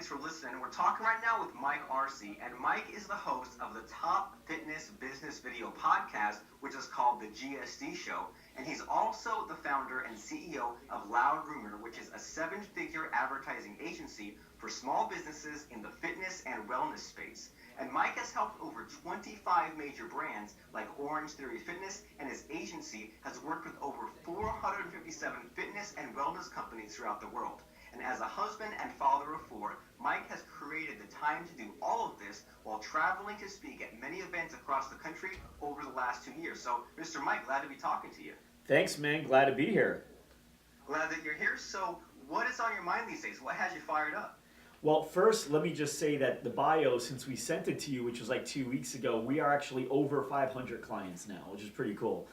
thanks for listening. We're talking right now with Mike Arce, and Mike is the host of the Top Fitness Business Video podcast, which is called the GSD Show. And he's also the founder and CEO of Loud Rumor, which is a seven-figure advertising agency for small businesses in the fitness and wellness space. And Mike has helped over 25 major brands like Orange Theory Fitness, and his agency has worked with over 457 fitness and wellness companies throughout the world. And as a husband and father of four, Mike has created the time to do all of this while traveling to speak at many events across the country over the last 2 years. So, Mr. Mike, glad to be talking to you. Thanks, man. Glad to be here. Glad that you're here. So, what is on your mind these days? What has you fired up? Well, first, let me just say that the bio, since we sent it to you, which was like 2 weeks ago, we are actually over 500 clients now, which is pretty cool.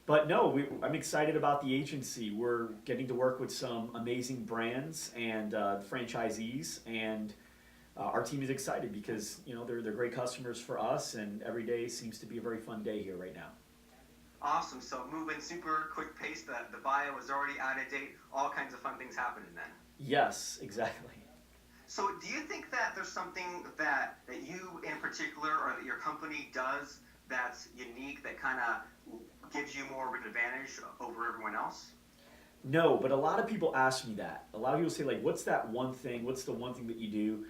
But no, I'm excited about the agency. We're getting to work with some amazing brands and franchisees, and our team is excited because they're great customers for us, and every day seems to be a very fun day here right now. Awesome. So moving super quick pace. The bio is already out of date. All kinds of fun things happening then. Yes, exactly. So do you think that there's something that you in particular or that your company does that's unique that kind of gives you more of an advantage over everyone else? No, but a lot of people ask me that. A lot of people say, like, what's that one thing? What's the one thing that you do?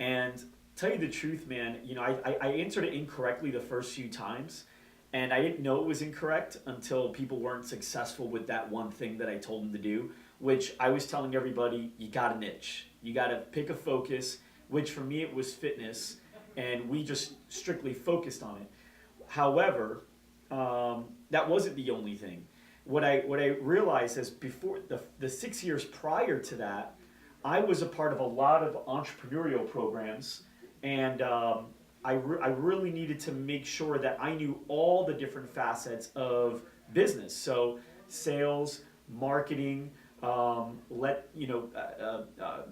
And tell you the truth, man, I answered it incorrectly the first few times. And I didn't know it was incorrect until people weren't successful with that one thing that I told them to do, which I was telling everybody, you got a niche. You got to pick a focus, which for me it was fitness, and we just strictly focused on it. However, that wasn't the only thing. What I realized is before the 6 years prior to that, I was a part of a lot of entrepreneurial programs, and I really needed to make sure that I knew all the different facets of business. So sales, marketing,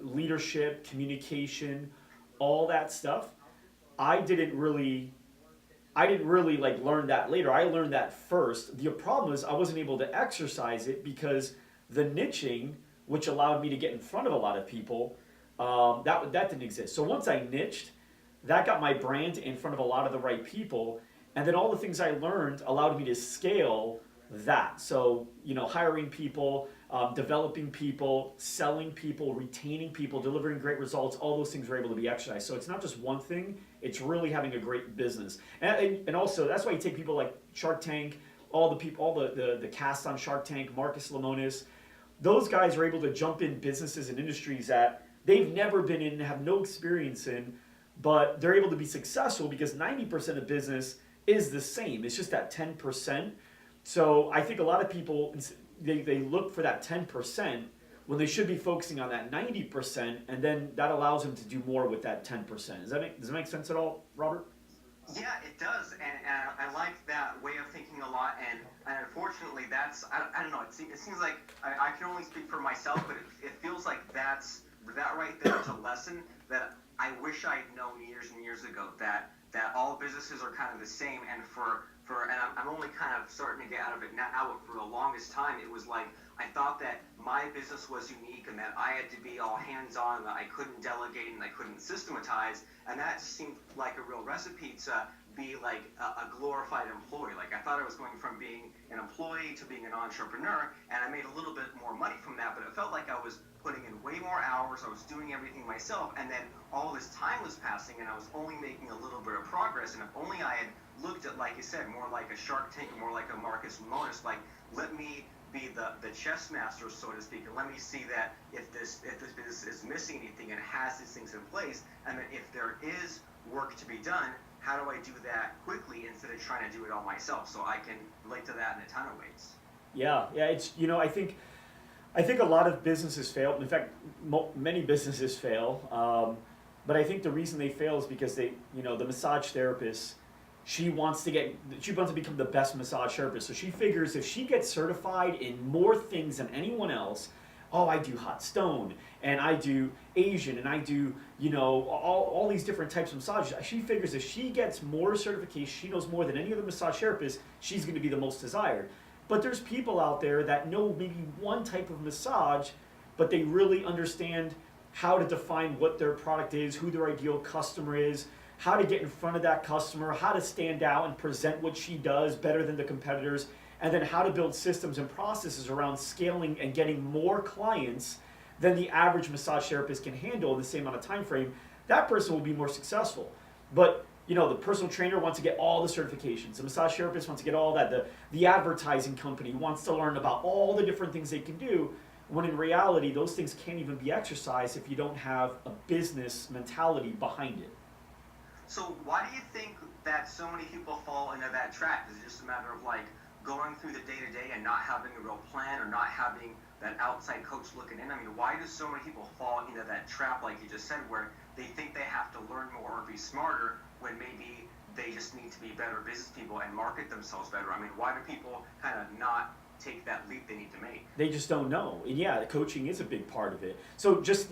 leadership, communication, all that stuff. I didn't really like learn that later. I learned that first. The problem is I wasn't able to exercise it because the niching, which allowed me to get in front of a lot of people, that didn't exist. So once I niched, that got my brand in front of a lot of the right people, and then all the things I learned allowed me to scale that. So, hiring people, developing people, selling people, retaining people, delivering great results, all those things were able to be exercised. So it's not just one thing, it's really having a great business. And also, that's why you take people like Shark Tank, all the cast on Shark Tank, Marcus Lemonis, those guys are able to jump in businesses and industries that they've never been in, have no experience in, but they're able to be successful because 90% of business is the same. It's just that 10%. So I think a lot of people, they look for that 10% when they should be focusing on that 90%, and then that allows them to do more with that 10%. Does that make sense at all, Robert? Yeah, it does, and I like that way of thinking a lot, and unfortunately that's, I don't know, it seems like I can only speak for myself, but it feels like that right there is a lesson that I wish I'd known years and years ago, that all businesses are kind of the same, and I'm only kind of starting to get out of it now, but for the longest time it was like I thought that my business was unique and that I had to be all hands-on, that I couldn't delegate and I couldn't systematize, and that seemed like a real recipe to be like a glorified employee. Like I thought I was going from being an employee to being an entrepreneur, and I made a little bit more money from that, but it felt like I was putting in way more hours, I was doing everything myself, and then all this time was passing and I was only making a little bit of progress, and if only I had looked at, like you said, more like a Shark Tank, more like a Marcus Lemonis, like let me be the chess master, so to speak, and let me see that if this business is missing anything and has these things in place, and that if there is work to be done, how do I do that quickly instead of trying to do it all myself? So I can relate to that in a ton of ways. Yeah, it's I think a lot of businesses fail. In fact, many businesses fail. But I think the reason they fail is because the massage therapist, she wants to become the best massage therapist. So she figures if she gets certified in more things than anyone else, I do hot stone and I do Asian and I do, all these different types of massages. She figures if she gets more certification, she knows more than any other massage therapist, she's going to be the most desired. But there's people out there that know maybe one type of massage, but they really understand how to define what their product is, who their ideal customer is, how to get in front of that customer, how to stand out and present what she does better than the competitors, and then how to build systems and processes around scaling and getting more clients than the average massage therapist can handle in the same amount of time frame, that person will be more successful. But the personal trainer wants to get all the certifications. The massage therapist wants to get all that. The advertising company wants to learn about all the different things they can do, when in reality, those things can't even be exercised if you don't have a business mentality behind it. So why do you think that so many people fall into that trap? Is it just a matter of like going through the day-to-day and not having a real plan, or not having that outside coach looking in? I mean, why do so many people fall into that trap, like you just said, where they think they have to learn more or be smarter, when maybe they just need to be better business people and market themselves better? I mean, why do people kind of not take that leap they need to make? They just don't know. And yeah, coaching is a big part of it. So just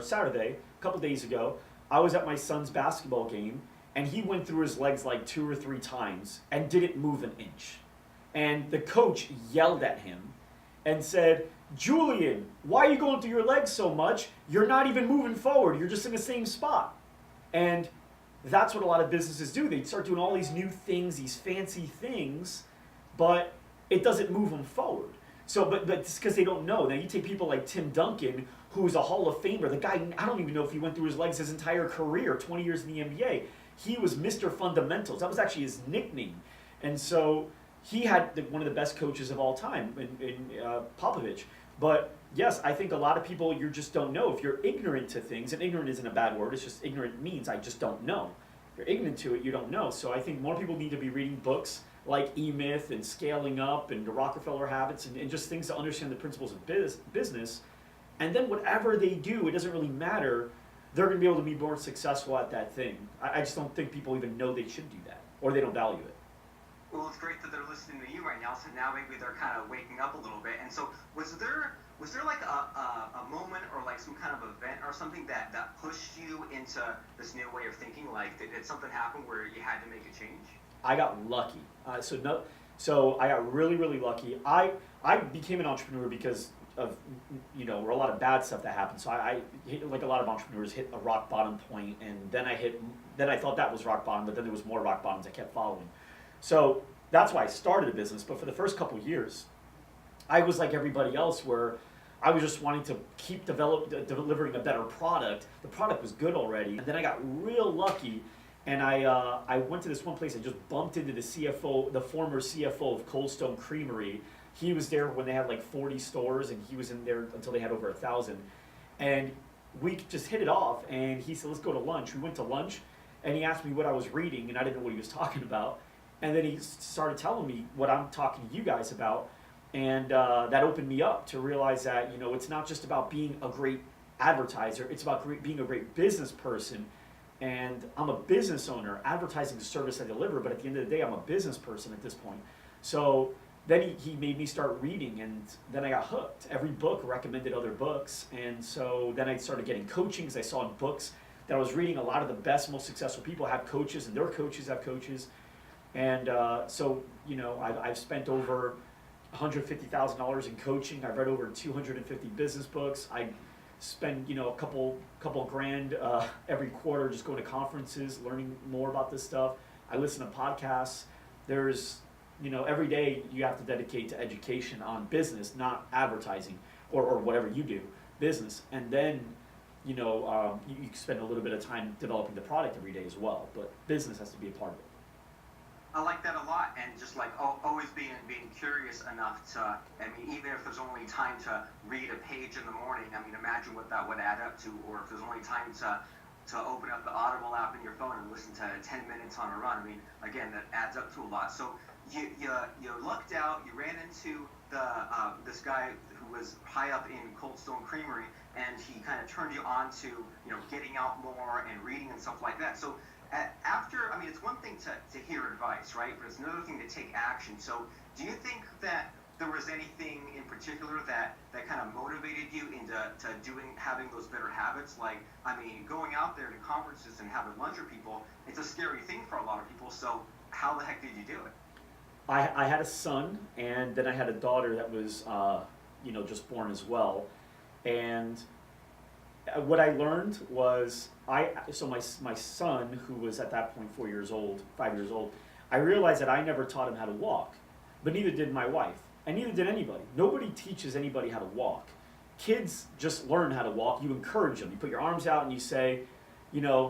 Saturday, a couple days ago, I was at my son's basketball game, and he went through his legs like 2 or 3 times and didn't move an inch. And the coach yelled at him and said, "Julian, why are you going through your legs so much? You're not even moving forward. You're just in the same spot." And that's what a lot of businesses do. They start doing all these new things, these fancy things, but it doesn't move them forward. So, but it's because they don't know. Now you take people like Tim Duncan, who's a Hall of Famer. The guy, I don't even know if he went through his legs his entire career, 20 years in the NBA. He was Mr. Fundamentals. That was actually his nickname. And so he had one of the best coaches of all time in Popovich. But yes, I think a lot of people, you just don't know. If you're ignorant to things, and ignorant isn't a bad word, it's just ignorant means I just don't know. If you're ignorant to it, you don't know. So I think more people need to be reading books like E-Myth and Scaling Up and the Rockefeller Habits, and just things to understand the principles of business. And then whatever they do, it doesn't really matter. They're going to be able to be more successful at that thing. I just don't think people even know they should do that, or they don't value it. Well, it's great that they're listening to you right now, so now maybe they're kind of waking up a little bit. And so was there like a moment or like some kind of event or something that pushed you into this new way of thinking? Like, did something happen where you had to make a change? I got lucky. So I got really, really lucky. I became an entrepreneur because of where a lot of bad stuff that happened. So I hit, like a lot of entrepreneurs, hit a rock bottom point, and then I thought that was rock bottom, but then there was more rock bottoms I kept following. So that's why I started a business. But for the first couple of years, I was like everybody else, where I was just wanting to keep delivering a better product. The product was good already, and then I got real lucky. And I went to this one place. I just bumped into the CFO, the former CFO of Cold Stone Creamery. He was there when they had like 40 stores, and he was in there until they had over 1,000. And we just hit it off, and he said, "Let's go to lunch." We went to lunch, and he asked me what I was reading, and I didn't know what he was talking about. And then he started telling me what I'm talking to you guys about, and that opened me up to realize that, it's not just about being a great advertiser, it's about being a great business person. And I'm a business owner. Advertising is a service I deliver, but at the end of the day, I'm a business person at this point. So then he made me start reading, and then I got hooked. Every book recommended other books, and so then I started getting coaching, because I saw in books that I was reading a lot of the best, most successful people have coaches, and their coaches have coaches. And so I've spent over $150,000 in coaching. I've read over 250 business books. I spend a couple grand every quarter just going to conferences, learning more about this stuff. I listen to podcasts. There's every day you have to dedicate to education on business, not advertising or whatever you do, business. And then you spend a little bit of time developing the product every day as well, but business has to be a part of it. I like that a lot, and just like always being curious enough to, even if there's only time to read a page in the morning, imagine what that would add up to, or if there's only time to open up the Audible app in your phone and listen to 10 minutes on a run. Again, that adds up to a lot. So you lucked out, you ran into this guy who was high up in Cold Stone Creamery, and he kind of turned you on to, getting out more and reading and stuff like that. So it's one thing to hear advice, right? But it's another thing to take action. So do you think that there was anything in particular that kind of motivated you into having those better habits? Like, going out there to conferences and having lunch with people, it's a scary thing for a lot of people. So how the heck did you do it? I had a son, and then I had a daughter that was just born as well. And what I learned was so my son, who was at that point 4 years old, 5 years old, I realized that I never taught him how to walk, but neither did my wife, and neither did anybody. Nobody teaches anybody how to walk. Kids just learn how to walk. You encourage them. You put your arms out and you say,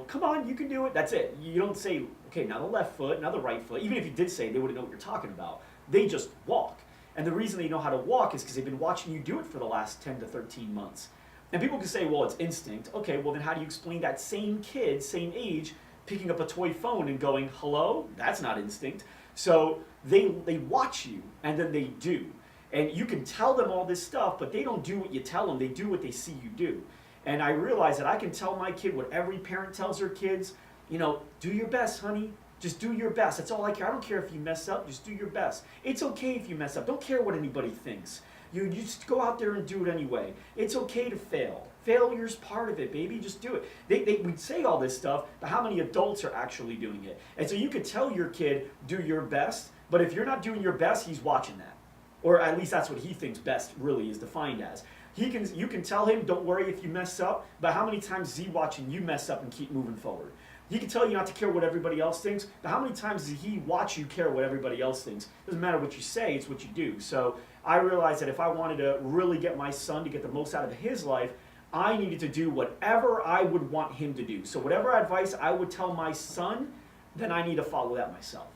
come on, you can do it. That's it. You don't say, okay, now the left foot, now the right foot. Even if you did say, they wouldn't know what you're talking about. They just walk. And the reason they know how to walk is because they've been watching you do it for the last 10 to 13 months. And people can say, well, it's instinct. Okay, well, then how do you explain that same kid, same age, picking up a toy phone and going, hello? That's not instinct. So they watch you, and then they do. And you can tell them all this stuff, but they don't do what you tell them. They do what they see you do. And I realize that I can tell my kid what every parent tells their kids, do your best, honey. Just do your best. That's all I care. I don't care if you mess up. Just do your best. It's okay if you mess up. Don't care what anybody thinks. You just go out there and do it anyway. It's okay to fail. Failure's part of it, baby. Just do it. We'd say all this stuff, but how many adults are actually doing it? And so you could tell your kid, do your best, but if you're not doing your best, he's watching that. Or at least that's what he thinks best really is defined as. You can tell him, don't worry if you mess up, but how many times is he watching you mess up and keep moving forward? He can tell you not to care what everybody else thinks, but how many times does he watch you care what everybody else thinks? Doesn't matter what you say, it's what you do. So I realized that if I wanted to really get my son to get the most out of his life, I needed to do whatever I would want him to do. So whatever advice I would tell my son, then I need to follow that myself.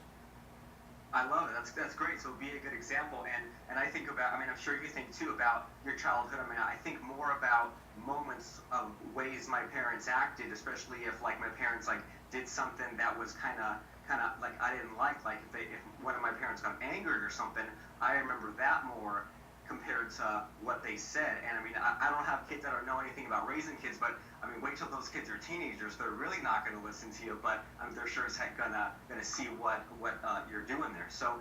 I love it. That's great. So be a good example. And I think about, I'm sure you think too about your childhood. I think more about moments of ways my parents acted, especially if like my parents like did something that was kind of like I didn't like if one of my parents got angered or something, I remember that more compared to what they said. And I don't have kids that don't know anything about raising kids, but wait till those kids are teenagers. They're really not going to listen to you, but they're sure as heck gonna see what you're doing there. So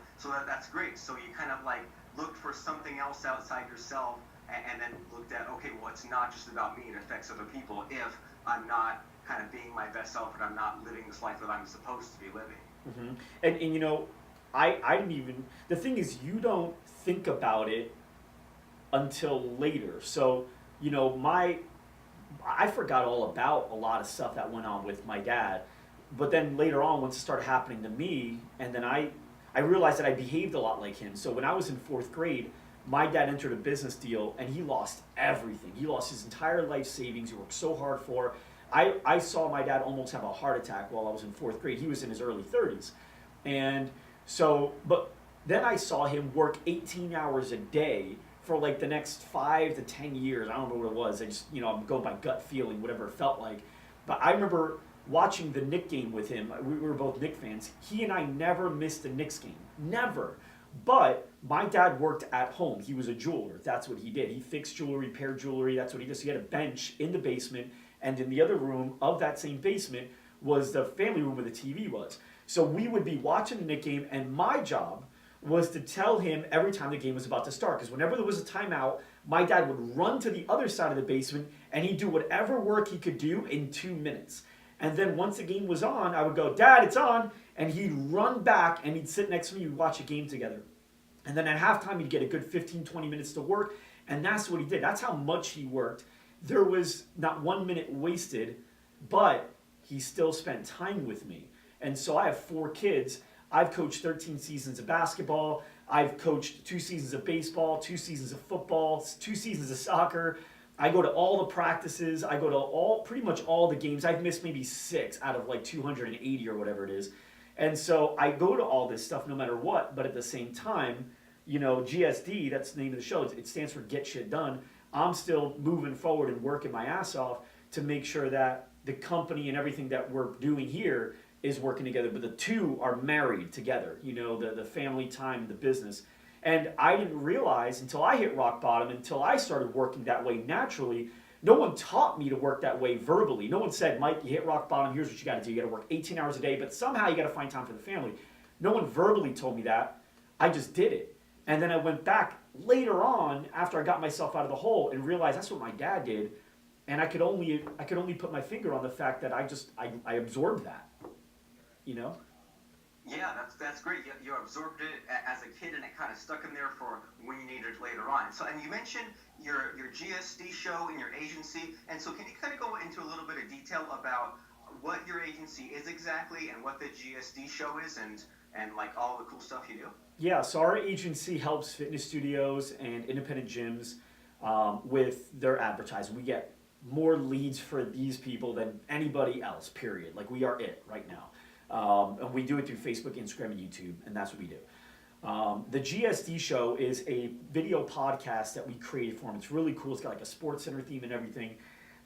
that's great. So you kind of like looked for something else outside yourself, and then looked at, okay, well, it's not just about me, it affects other people if I'm not kind of being my best self and I'm not living this life that I'm supposed to be living. Mm-hmm. And I didn't even, the thing is, you don't think about it until later. So, I forgot all about a lot of stuff that went on with my dad. But then later on, once it started happening to me, and then I realized that I behaved a lot like him. So when I was in 4th grade, my dad entered a business deal and he lost everything. He lost his entire life savings he worked so hard for. I saw my dad almost have a heart attack while I was in 4th grade. He was in his early 30s. And so, but then I saw him work 18 hours a day for like the next 5 to 10 years. I don't know what it was. I just, I'm going by gut feeling, whatever it felt like. But I remember watching the Knicks game with him. We were both Knicks fans. He and I never missed a Knicks game. Never. But my dad worked at home. He was a jeweler. That's what he did. He fixed jewelry, repaired jewelry. That's what he did. So he had a bench in the basement. And in the other room of that same basement was the family room where the TV was. So we would be watching the Knicks game, and my job was to tell him every time the game was about to start. Because whenever there was a timeout, my dad would run to the other side of the basement, and he'd do whatever work he could do in 2 minutes. And then once the game was on, I would go, Dad, it's on. And he'd run back, and he'd sit next to me. We'd watch a game together. And then at halftime, he'd get a good 15, 20 minutes to work. And that's what he did. That's how much he worked. There was not 1 minute wasted, but he still spent time with me. And so I have 4 kids. I've coached 13 seasons of basketball. I've coached 2 seasons of baseball, 2 seasons of football, 2 seasons of soccer. I go to all the practices. I go to pretty much all the games. I've missed maybe 6 out of like 280 or whatever it is. And so I go to all this stuff no matter what, but at the same time, GSD, that's the name of the show, it stands for Get Shit Done. I'm still moving forward and working my ass off to make sure that the company and everything that we're doing here is working together, but the two are married together, the family time, the business. And I didn't realize until I hit rock bottom, until I started working that way naturally. No one taught me to work that way verbally. No one said, Mike, you hit rock bottom, here's what you got to do. You got to work 18 hours a day, but somehow you got to find time for the family. No one verbally told me that. I just did it. And then I went back later on after I got myself out of the hole and realized that's what my dad did. And I could only put my finger on the fact that I absorbed that, Yeah, that's great. You absorbed it as a kid, and it kind of stuck in there for when you needed it later on. So, and you mentioned your GSD show and your agency, and so can you kind of go into a little bit of detail about what your agency is exactly, and what the GSD show is, and like all the cool stuff you do? Yeah, so our agency helps fitness studios and independent gyms with their advertising. We get more leads for these people than anybody else, period. Like, we are it right now. And we do it through Facebook, Instagram, and YouTube, and that's what we do. The GSD Show is a video podcast that we created for them. It's really cool. It's got like a sports center theme and everything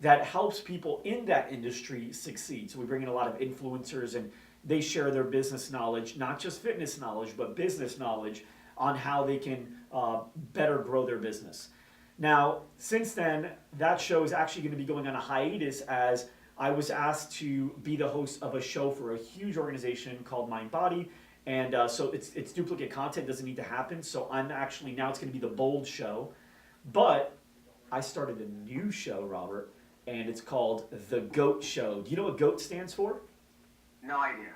that helps people in that industry succeed. So we bring in a lot of influencers, and they share their business knowledge, not just fitness knowledge, but business knowledge on how they can better grow their business. Now, since then, that show is actually going to be going on a hiatus, as I was asked to be the host of a show for a huge organization called Mind Body. And so it's duplicate content, doesn't need to happen. So I'm actually, now it's going to be the Bold Show. But I started a new show, Robert, and it's called The GOAT Show. Do you know what GOAT stands for? No idea.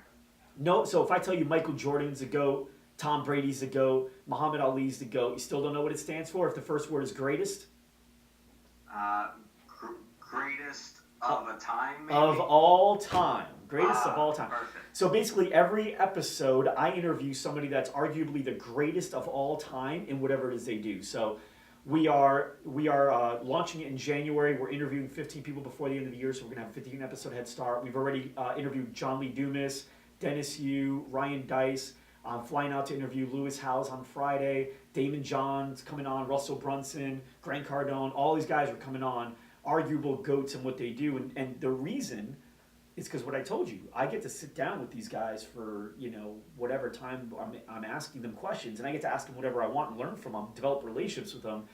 No, so if I tell you Michael Jordan's a GOAT, Tom Brady's a GOAT, Muhammad Ali's the GOAT, you still don't know what it stands for if the first word is greatest? Uh, Greatest of a time, maybe? Of all time. Greatest of all time. Perfect. So basically, every episode, I interview somebody that's arguably the greatest of all time in whatever it is they do. So we are launching it in January. We're interviewing 15 people before the end of the year, so we're going to have a 15 episode head start. We've already interviewed John Lee Dumas, Dennis Yu, Ryan Dice. I'm flying out to interview Lewis Howes on Friday. Damon John's coming on, Russell Brunson, Grant Cardone. All these guys are coming on, arguable GOATs in what they do. And the reason is because what I told you. I get to sit down with these guys for, whatever time I'm asking them questions. And I get to ask them whatever I want and learn from them, develop relationships with them.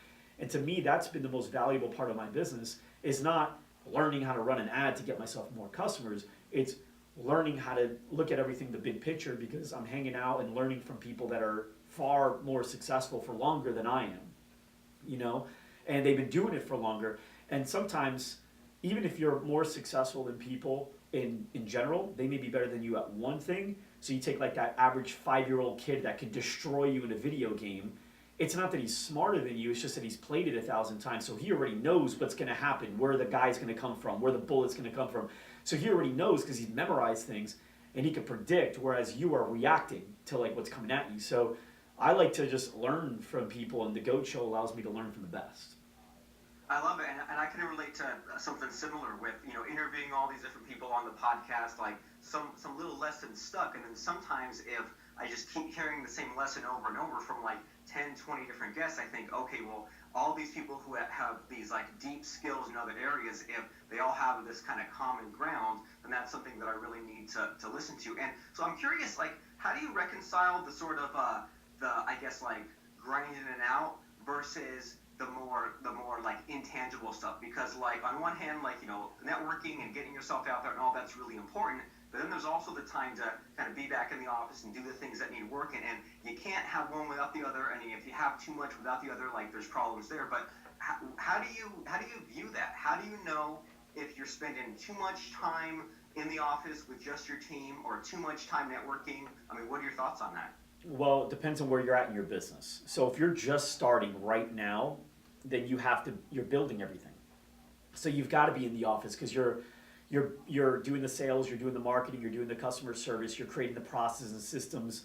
And to me, that's been the most valuable part of my business, is not learning how to run an ad to get myself more customers. It's learning how to look at everything the big picture, because I'm hanging out and learning from people that are far more successful for longer than I am, and they've been doing it for longer. And sometimes, even if you're more successful than people in general, they may be better than you at one thing. So you take like that average 5-year-old kid that can destroy you in a video game. It's not that he's smarter than you, it's just that he's played it 1,000 times. So he already knows what's going to happen, where the guy's going to come from, where the bullet's going to come from. So he already knows because he's memorized things, and he can predict, whereas you are reacting to like what's coming at you. So I like to just learn from people, and the GOAT Show allows me to learn from the best. I love it, and I can relate to something similar with, interviewing all these different people on the podcast, like some little lessons stuck, and then sometimes if I just keep hearing the same lesson over and over from like 10, 20 different guests, I think, okay, well, all these people who have these like deep skills in other areas, if they all have this kind of common ground, then that's something that I really need to listen to. And so I'm curious, like, how do you reconcile the sort of I guess like grinding it out versus the more like intangible stuff? Because like on one hand, like networking and getting yourself out there and all that's really important, but then there's also the time to kind of be back in the office and do the things that need working, and you can't have one without the other. And if you have too much without the other, like there's problems there. But how do you view that? How do you know if you're spending too much time in the office with just your team or too much time networking? I mean, what are your thoughts on that? Well, it depends on where you're at in your business. So if you're just starting right now, then you're building everything. So you've got to be in the office, because you're doing the sales, you're doing the marketing, you're doing the customer service, you're creating the processes and systems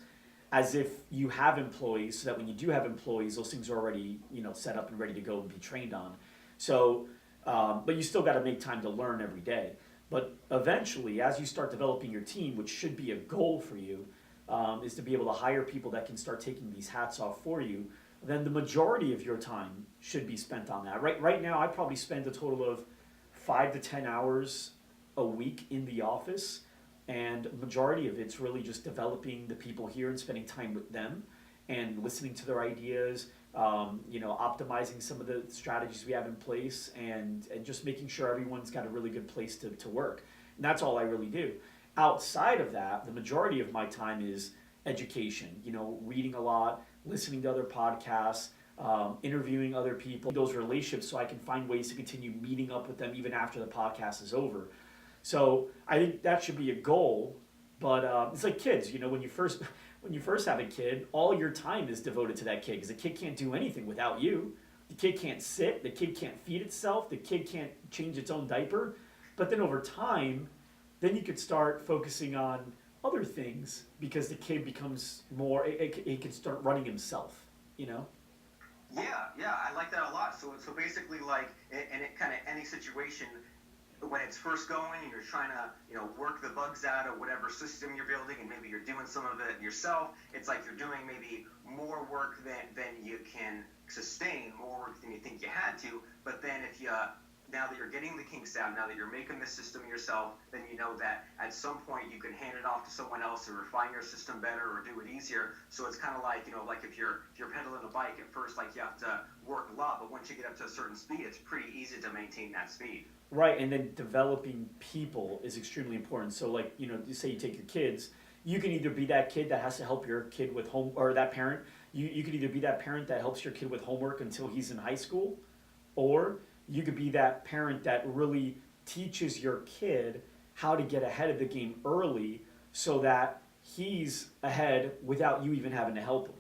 as if you have employees, so that when you do have employees, those things are already set up and ready to go and be trained on. So, but you still got to make time to learn every day. But eventually, as you start developing your team, which should be a goal for you, is to be able to hire people that can start taking these hats off for you, then the majority of your time should be spent on that. Right now, I probably spend a total of 5 to 10 hours a week in the office, and majority of it's really just developing the people here and spending time with them and listening to their ideas, optimizing some of the strategies we have in place, and just making sure everyone's got a really good place to work. And that's all I really do. Outside of that, the majority of my time is education, reading a lot, listening to other podcasts, interviewing other people, those relationships, so I can find ways to continue meeting up with them even after the podcast is over. So I think that should be a goal, But it's like kids, you know, when you first have a kid, all your time is devoted to that kid because the kid can't do anything without you. The kid can't sit, the kid can't feed itself, the kid can't change its own diaper. But then over time, then you could start focusing on other things because the kid becomes more, it can start running himself, you know? Yeah, yeah, I like that a lot. So basically, like, in it kind of any situation, when it's first going and you're trying to, work the bugs out of whatever system you're building, and maybe you're doing some of it yourself, it's like you're doing maybe more work than you can sustain, more work than you think you had to. But then if you now that you're getting the kinks out, now that you're making the system yourself, then you know that at some point you can hand it off to someone else to refine your system better or do it easier. So it's kind of like, like if you're pedaling a bike at first, like you have to work a lot, but once you get up to a certain speed, it's pretty easy to maintain that speed. Right, and then developing people is extremely important. So, like, you say you take your kids, you can either be that kid that has to help your kid with home, or that parent. You could either be that parent that helps your kid with homework until he's in high school, or you could be that parent that really teaches your kid how to get ahead of the game early so that he's ahead without you even having to help him.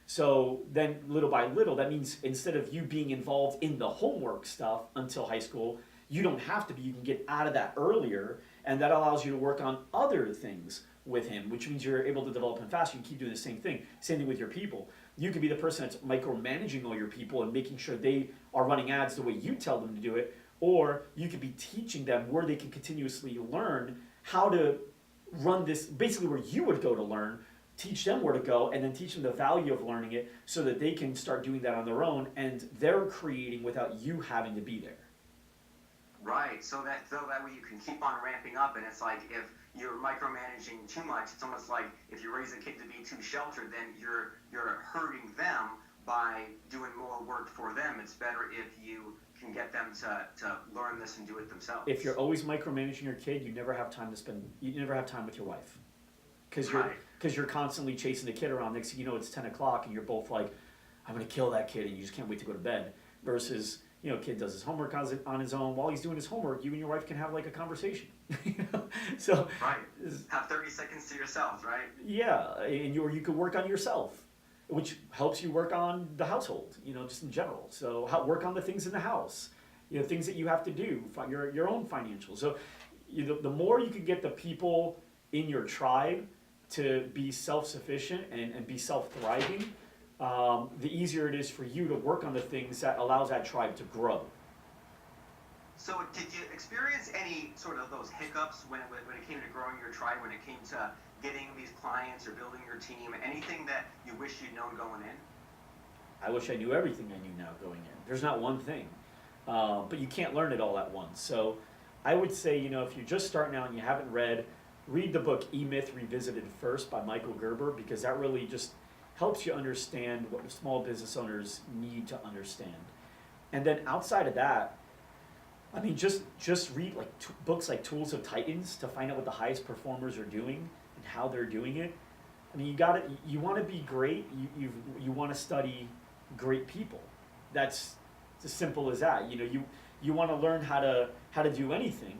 So then, little by little, that means instead of you being involved in the homework stuff until high school, you don't have to be. You can get out of that earlier, and that allows you to work on other things with him, which means you're able to develop him faster. You keep doing the same thing. Same thing with your people. You could be the person that's micromanaging all your people and making sure they are running ads the way you tell them to do it, or you could be teaching them where they can continuously learn how to run this, basically where you would go to learn, teach them where to go, and then teach them the value of learning it so that they can start doing that on their own, and they're creating without you having to be there. Right, so that way you can keep on ramping up, and it's like if you're micromanaging too much, it's almost like if you raise a kid to be too sheltered, then you're hurting them by doing more work for them. It's better if you can get them to learn this and do it themselves. If you're always micromanaging your kid, you never have time to spend. You never have time with your wife, because you're constantly chasing the kid around. Next thing you know, it's 10 o'clock, and you're both like, "I'm gonna kill that kid," and you just can't wait to go to bed. Versus, kid does his homework on his own. While he's doing his homework, you and your wife can have like a conversation. So right, have 30 seconds to yourselves, right? Yeah, and you could work on yourself, which helps you work on the household. Just in general. So work on the things in the house. Things that you have to do, your own financials. So the more you can get the people in your tribe to be self-sufficient and be self-thriving, the easier it is for you to work on the things that allows that tribe to grow. So did you experience any sort of those hiccups when it came to growing your tribe, when it came to getting these clients or building your team, anything that you wish you'd known going in? I wish I knew everything I knew now going in. There's not one thing, but you can't learn it all at once. So I would say, if you're just starting out and you haven't read the book E-Myth Revisited first by Michael Gerber, because that really just helps you understand what small business owners need to understand. And then outside of that, I mean, just read like books like Tools of Titans to find out what the highest performers are doing and how they're doing it. I mean, you want to be great. You want to study great people. That's as simple as that. You want to learn how to do anything.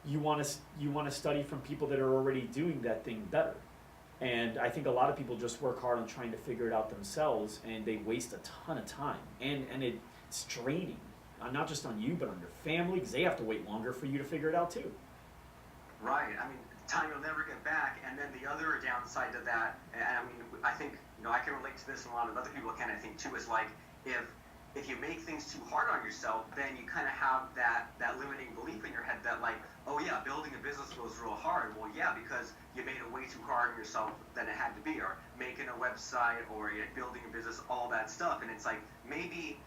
You want to study from people that are already doing that thing better. And I think a lot of people just work hard on trying to figure it out themselves, and they waste a ton of time. And it's draining, not just on you, but on your family, because they have to wait longer for you to figure it out too. Right. I mean, time you'll never get back. And then the other downside to that, and I mean, I think, I can relate to this, and a lot of other people can, I think, too, is like, if you make things too hard on yourself, then you kind of have that limiting belief in your head that, like, oh yeah, building a business was real hard. Well, yeah, because you made it way too hard on yourself than it had to be, or making a website, or building a business, all that stuff. And it's like, maybe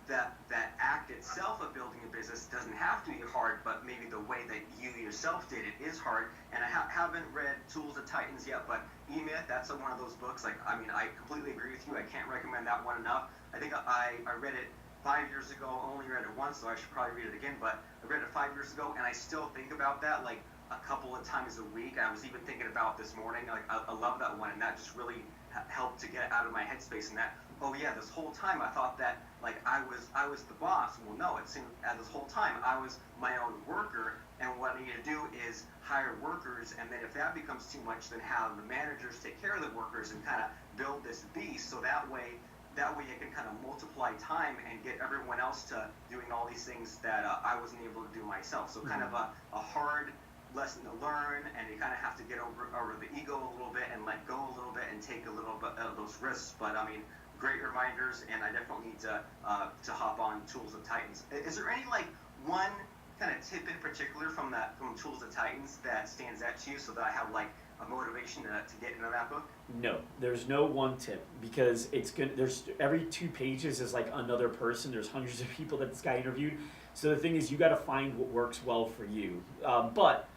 that act itself of building a business doesn't have to be hard, but maybe the way that you yourself did it is hard. And I haven't read Tools of Titans yet, but E-Myth, that's one of those books. Like, I mean, I completely agree with you. I can't recommend that one enough. I think I read it 5 years ago. I only read it once, so I should probably read it again. But I read it 5 years ago, and I still think about that like a couple of times a week. I was even thinking about this morning. Like, I love that one, and that just really helped to get out of my headspace. And that, oh yeah, this whole time I thought that like I was the boss. Well, no, it seemed this whole time I was my own worker, and what wanting you to do is hire workers, and then if that becomes too much, then have the managers take care of the workers and kind of build this beast. So that way you can kind of multiply time and get everyone else to doing all these things that I wasn't able to do myself. So kind of a hard lesson to learn, and you kind of have to get over the ego a little bit and let go a little bit and take a little bit of those risks. But I mean, great reminders, and I definitely need to hop on Tools of Titans. Is there any like one kind of tip in particular from Tools of Titans that stands out to you, so that I have like a motivation to get into that book? No, there's no one tip, because it's good. There's every 2 pages is like another person. There's hundreds of people that this guy interviewed. So the thing is, you got to find what works well for you. But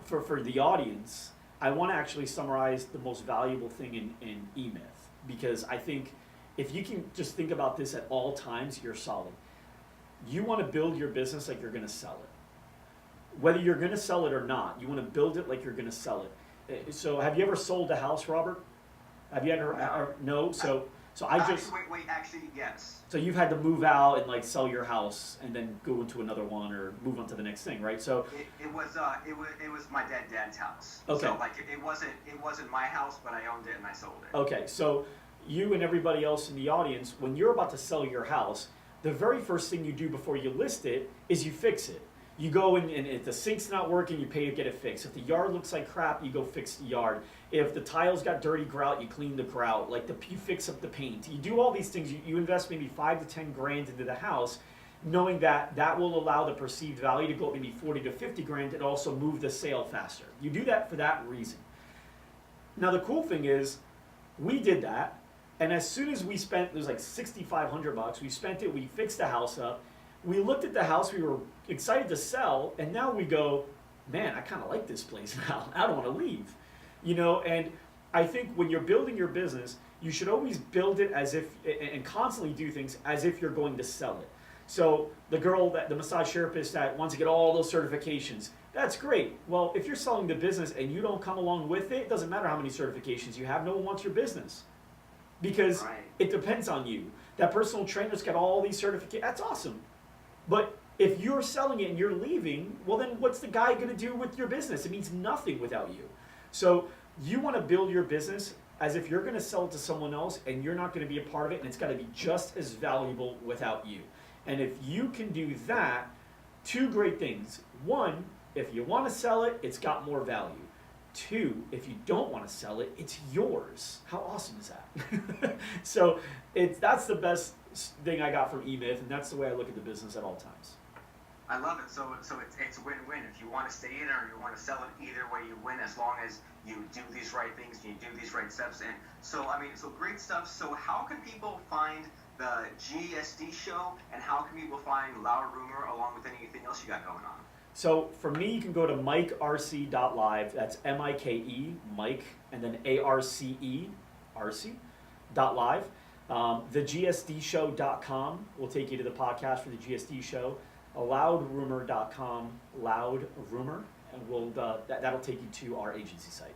for the audience, I want to actually summarize the most valuable thing in E-Myth, because I think if you can just think about this at all times, you're solid. You want to build your business like you're going to sell it. Whether you're going to sell it or not, you want to build it like you're going to sell it. So have you ever sold a house, Robert? Have you ever? No. So I just actually yes. So you've had to move out and like sell your house and then go into another one or move on to the next thing, right? So it was my dad's house. Okay. So like it wasn't my house, but I owned it and I sold it. Okay. So you and everybody else in the audience, when you're about to sell your house, the very first thing you do before you list it is you fix it. You go in, and if the sink's not working, you pay to get it fixed. If the yard looks like crap, you go fix the yard. If the tiles got dirty grout, you clean the grout. Like you fix up the paint. You do all these things. You invest maybe 5 to 10 grand into the house, knowing that that will allow the perceived value to go up maybe 40 to 50 grand and also move the sale faster. You do that for that reason. Now the cool thing is, we did that. And as soon as we spent, it was like $6,500, we spent it, we fixed the house up, we looked at the house, we were excited to sell, and now we go, man, I kind of like this place now, I don't want to leave. You know, and I think when you're building your business, you should always build it as if, and constantly do things as if you're going to sell it. So the massage therapist that wants to get all those certifications, that's great. Well, if you're selling the business and you don't come along with it, it doesn't matter how many certifications you have, no one wants your business. Because it depends on you. That personal trainer's got all these certificates. That's awesome. But if you're selling it and you're leaving, well then what's the guy going to do with your business? It means nothing without you. So you want to build your business as if you're going to sell it to someone else and you're not going to be a part of it, and it's got to be just as valuable without you. And if you can do that, 2 great things. 1, if you want to sell it, it's got more value. 2, if you don't want to sell it, it's yours. How awesome is that? So that's the best thing I got from E-Myth, and that's the way I look at the business at all times. I love it. So it's win-win. If you want to stay in or you want to sell it, either way you win, as long as you do these right things and you do these right steps. And so so great stuff. So how can people find the GSD show, and how can people find Loud Rumor along with anything else you got going on? So for me, you can go to mikearce.live. That's M-I-K-E, Mike, and then A-R-C-E, Arce.live. TheGSDShow.com will take you to the podcast for the GSD show. Loudrumor.com, Loud Rumor, and that'll take you to our agency site.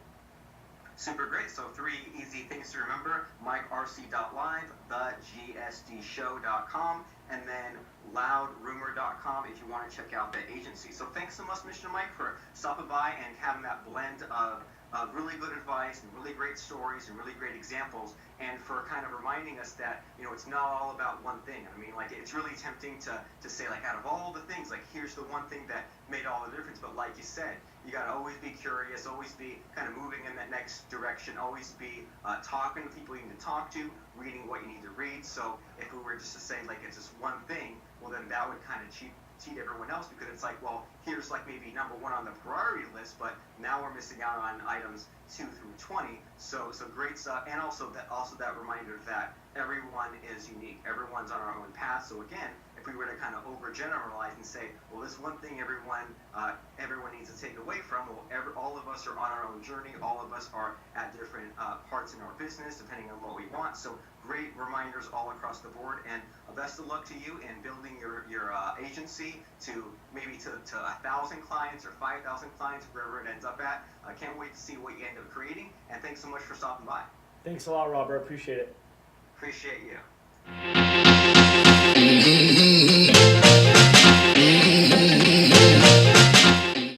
Super great. So 3 easy things to remember: MikeRC.live, TheGSDShow.com, and then LoudRumor.com if you want to check out the agency. So thanks so much, Mr. Mike, for stopping by and having that blend of really good advice and really great stories and really great examples, and for kind of reminding us that, you know, it's not all about one thing. I mean, like, it's really tempting to say, like, out of all the things, like, here's the one thing that made all the difference. But like you said, you got to always be curious, always be kind of moving in that next direction, always be talking to people you need to talk to, reading what you need to read. So if we were just to say, like, it's just one thing, well, then that would kind of cheat everyone else, because it's like, well, here's like maybe number 1 on the priority list, but now we're missing out on items 2 through 20. So great stuff. And also that reminder that everyone is unique. Everyone's on our own path. So again, if we were to kind of overgeneralize and say, well, this one thing everyone needs to take away from, well, all of us are on our own journey. All of us are at different parts in our business, depending on what we want. So great reminders all across the board, and best of luck to you in building your agency to maybe to 1,000 clients or 5,000 clients, wherever it ends up at. I can't wait to see what you end up creating, and thanks so much for stopping by. Thanks a lot, Robert. Appreciate it. Appreciate you.